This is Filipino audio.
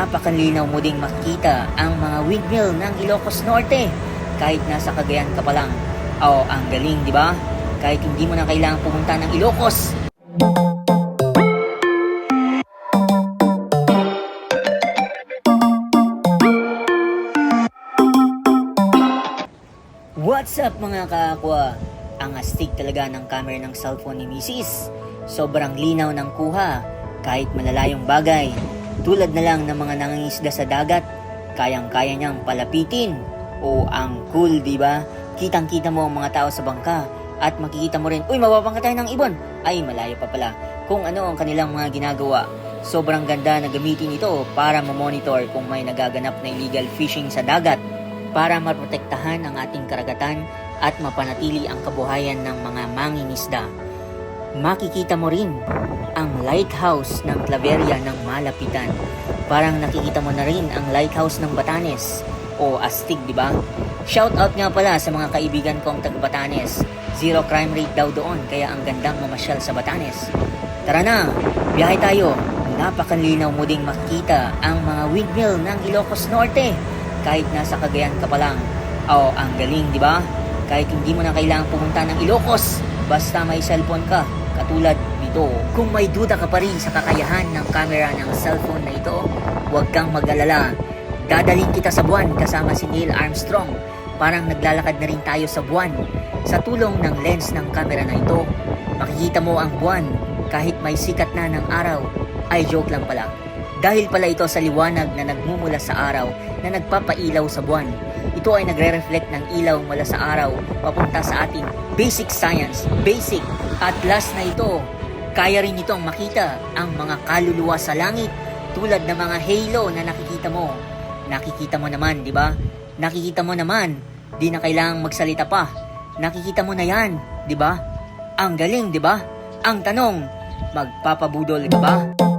Napakalinaw mo ding makikita ang mga windmill ng Ilocos Norte kahit nasa Cagayan ka pa lang. Oh, ang galing, di ba? Kahit hindi mo na kailangang pumunta ng Ilocos. What's up mga kakwa? Ang astig talaga ng camera ng cellphone ni Mrs. Sobrang linaw ng kuha kahit malalayong bagay. Tulad na lang ng mga nangingisda sa dagat, kayang-kaya niyang palapitin. O ang cool, di ba? Kitang-kita mo ang mga tao sa bangka at makikita mo rin, uy, mababangka tayo ng ibon. Ay, malayo pa pala kung ano ang kanilang mga ginagawa. Sobrang ganda na gamitin ito para mamonitor kung may nagaganap na illegal fishing sa dagat, para maprotektahan ang ating karagatan at mapanatili ang kabuhayan ng mga mangingisda. Makikita mo rin ang lighthouse ng Claveria ng malapitan. Parang nakikita mo na rin ang lighthouse ng Batanes. O astig, di ba? Shout out nga pala sa mga kaibigan kong taga Batanes. Zero crime rate daw doon, kaya ang gandang mamasyal sa Batanes. Tara na, biyahe tayo. Napakalinaw mo ding makikita ang mga windmill ng Ilocos Norte kahit nasa Cagayan ka pa lang. Oh, ang galing, di ba? Kahit hindi mo na kailangang pumunta ng Ilocos, basta may cellphone ka. Katulad nito, kung may duda ka pa rin sa kakayahan ng camera ng cellphone na ito, huwag kang mag-alala. Dadalhin kita sa buwan kasama si Neil Armstrong. Parang naglalakad na rin tayo sa buwan. Sa tulong ng lens ng camera na ito, makikita mo ang buwan kahit may sikat na ng araw. Ay, joke lang pala. Dahil pala ito sa liwanag na nagmumula sa araw na nagpapailaw sa buwan. Ito ay nagre-reflect ng ilaw mula sa araw papunta sa ating basic science, basic. At last na ito, kaya rin itong makita ang mga kaluluwa sa langit tulad ng mga halo na nakikita mo. Nakikita mo naman, di ba? Nakikita mo naman, di na kailangang magsalita pa. Nakikita mo na yan, di ba? Ang galing, di ba? Ang tanong, magpapabudol ka ba?